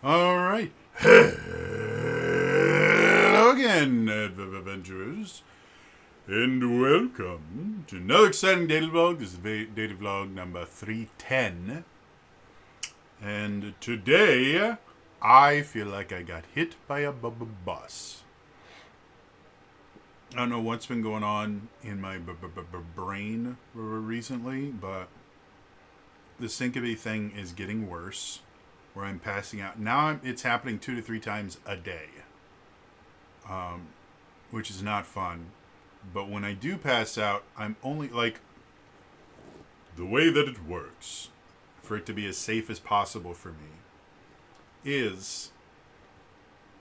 All right. Hello again, adventurers, and welcome to another exciting daily vlog. This is daily vlog number 310. And today, I feel like I got hit by a bus. I don't know what's been going on in my brain recently, but the syncope thing is getting worse. Where I'm passing out now. It's happening 2 to 3 times a day, which is not fun. But when I do pass out, I'm only like the way that it works for it to be as safe as possible for me is.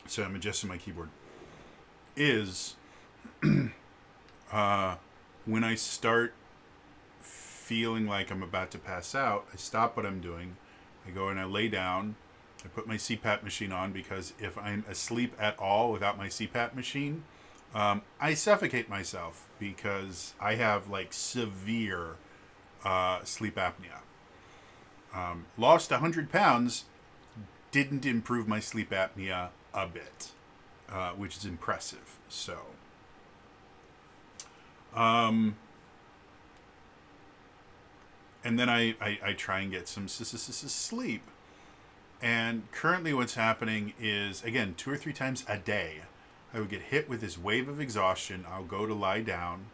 So I'm adjusting my keyboard. Is when I start feeling like I'm about to pass out, I stop what I'm doing. I go and I lay down. I put my CPAP machine on because if I'm asleep at all without my CPAP machine, I suffocate myself because I have like severe sleep apnea. Lost 100 pounds, didn't improve my sleep apnea a bit, which is impressive. So, and then I try and get some sleep. And currently, what's happening is, again, 2 or 3 times a day, I would get hit with this wave of exhaustion. I'll go to lie down,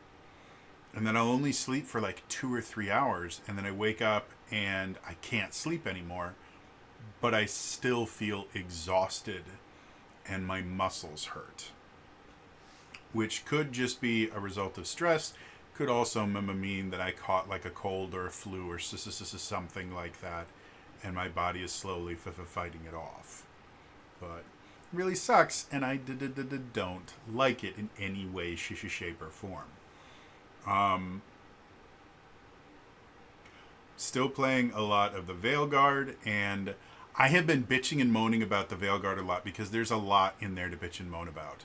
and then I'll only sleep for like 2 or 3 hours. And then I wake up and I can't sleep anymore, but I still feel exhausted and my muscles hurt, which could just be a result of stress. Could also mean that I caught like a cold or a flu or something like that, and my body is slowly fighting it off. But it really sucks, and I don't like it in any way, shape, or form. Still playing a lot of the Veilguard, and I have been bitching and moaning about the Veilguard a lot because there's a lot in there to bitch and moan about.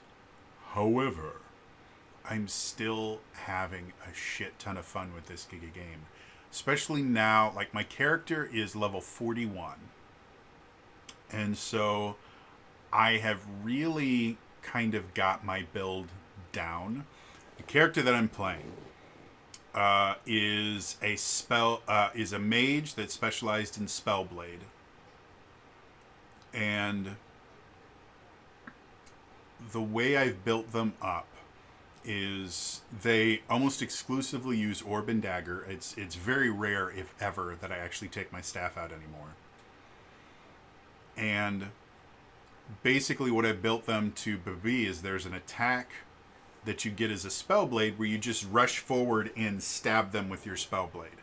However, I'm still having a shit ton of fun with this Giga game. Especially now, like my character is level 41. And so I have really kind of got my build down. The character that I'm playing is is a mage that specialized in Spellblade. And the way I've built them up is they almost exclusively use Orb and Dagger. It's very rare, if ever, that I actually take my staff out anymore. And basically what I've built them to be is there's an attack that you get as a Spellblade where you just rush forward and stab them with your Spellblade,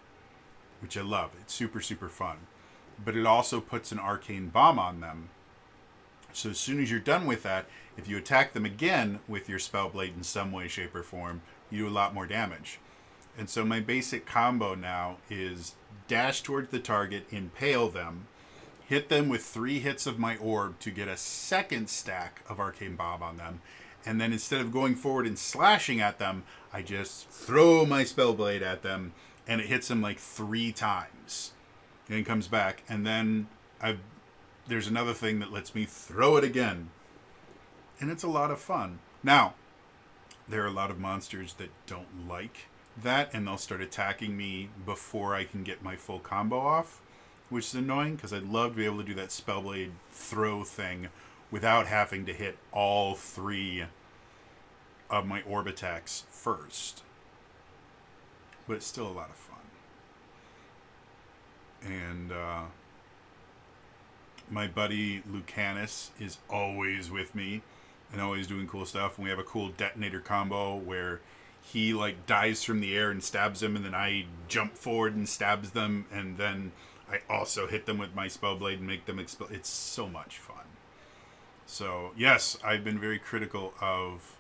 which I love. It's super, super fun. But it also puts an Arcane Bomb on them. So as soon as you're done with that, if you attack them again with your Spellblade in some way, shape, or form, you do a lot more damage. And so my basic combo now is dash towards the target, impale them, hit them with 3 hits of my orb to get a second stack of Arcane Bomb on them, and then instead of going forward and slashing at them, I just throw my Spellblade at them, and it hits them like 3 times. And it comes back, and then there's another thing that lets me throw it again. And it's a lot of fun. Now, there are a lot of monsters that don't like that, and they'll start attacking me before I can get my full combo off, which is annoying because I'd love to be able to do that Spellblade throw thing without having to hit all 3 of my orb attacks first. But it's still a lot of fun. And my buddy Lucanus is always with me and always doing cool stuff. And we have a cool detonator combo where he like dies from the air and stabs them, and then I jump forward and stabs them, and then I also hit them with my Spellblade and make them explode. It's so much fun. So yes, I've been very critical of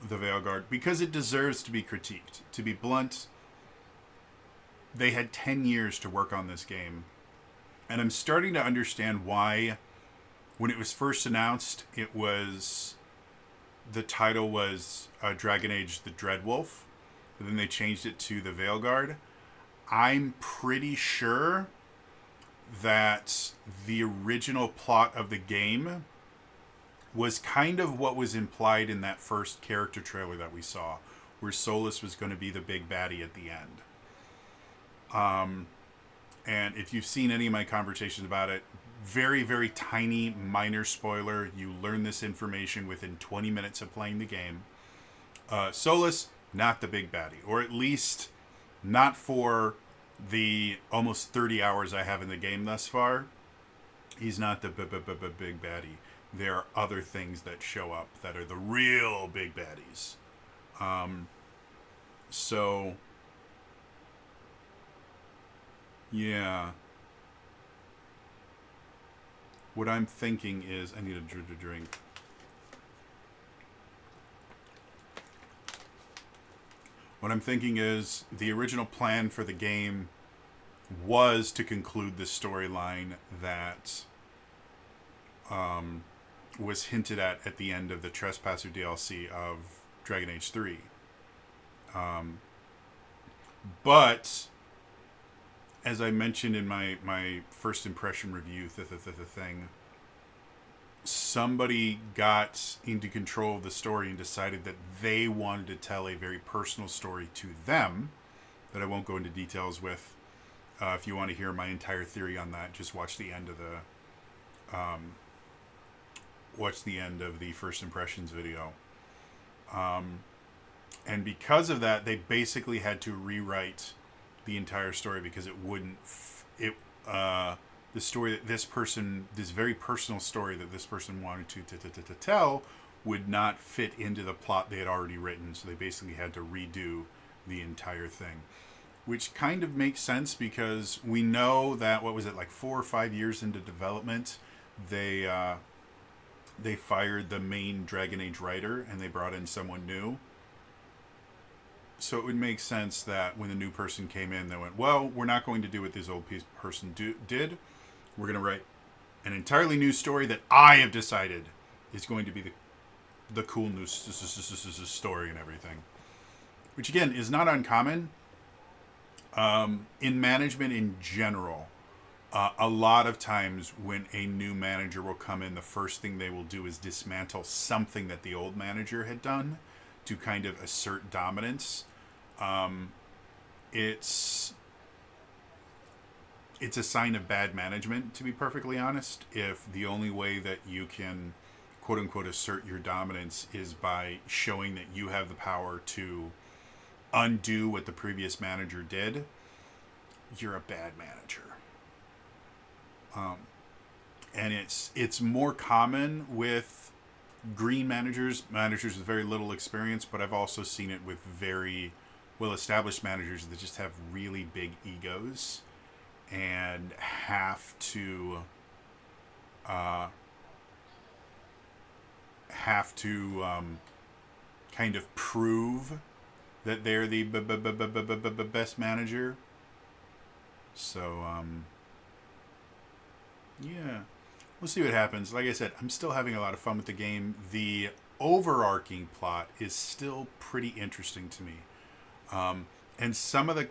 the Veilguard because it deserves to be critiqued. To be blunt, they had 10 years to work on this game. And I'm starting to understand why, when it was first announced, the title was Dragon Age the Dreadwolf. And then they changed it to the Veilguard. I'm pretty sure that the original plot of the game was kind of what was implied in that first character trailer that we saw, where Solus was going to be the big baddie at the end. And if you've seen any of my conversations about it, very, very tiny, minor spoiler, you learn this information within 20 minutes of playing the game. Solus, not the big baddie, or at least not for the almost 30 hours I have in the game thus far. He's not the big baddie. There are other things that show up that are the real big baddies. So, yeah. What I'm thinking is, I need a drink. What I'm thinking is, the original plan for the game was to conclude the storyline that was hinted at the end of the Trespasser DLC of Dragon Age 3. But, as I mentioned in my first impression review, thing, somebody got into control of the story and decided that they wanted to tell a very personal story to them that I won't go into details with. If you want to hear my entire theory on that, just watch the end of the first impressions video. And because of that, they basically had to rewrite the entire story because it wouldn't. The story that this very personal story that this person wanted to tell, would not fit into the plot they had already written. So they basically had to redo the entire thing, which kind of makes sense because we know that, what was it, like 4 or 5 years into development, they fired the main Dragon Age writer and they brought in someone new. So it would make sense that when the new person came in, they went, well, we're not going to do what this old person did. We're going to write an entirely new story that I have decided is going to be the cool new story and everything. Which, again, is not uncommon. In management in general, a lot of times when a new manager will come in, the first thing they will do is dismantle something that the old manager had done to kind of assert dominance. It's a sign of bad management, to be perfectly honest, if the only way that you can, quote unquote, assert your dominance is by showing that you have the power to undo what the previous manager did. You're a bad manager. And it's more common with green managers with very little experience, but I've also seen it with very well-established managers that just have really big egos and have to kind of prove that they're the best manager. So yeah, we'll see what happens. Like I said, I'm still having a lot of fun with the game. The overarching plot is still pretty interesting to me. And some of the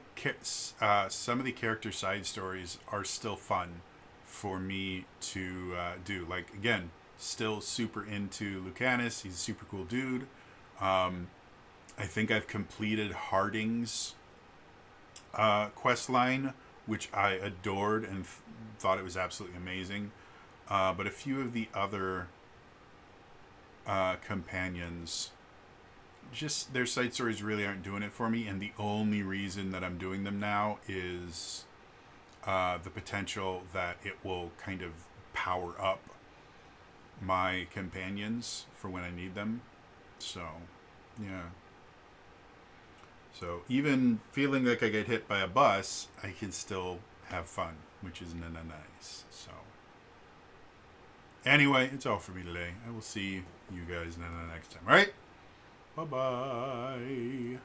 character side stories are still fun for me to do. Like, again, still super into Lucanus. He's a super cool dude. I think I've completed Harding's quest line, which I adored and thought it was absolutely amazing. But a few of the other companions, just their side stories really aren't doing it for me, and the only reason that I'm doing them now is the potential that it will kind of power up my companions for when I need them. So, yeah. So even feeling like I get hit by a bus, I can still have fun, which is nice. So, anyway, it's all for me today. I will see you guys next time. All right? Bye-bye.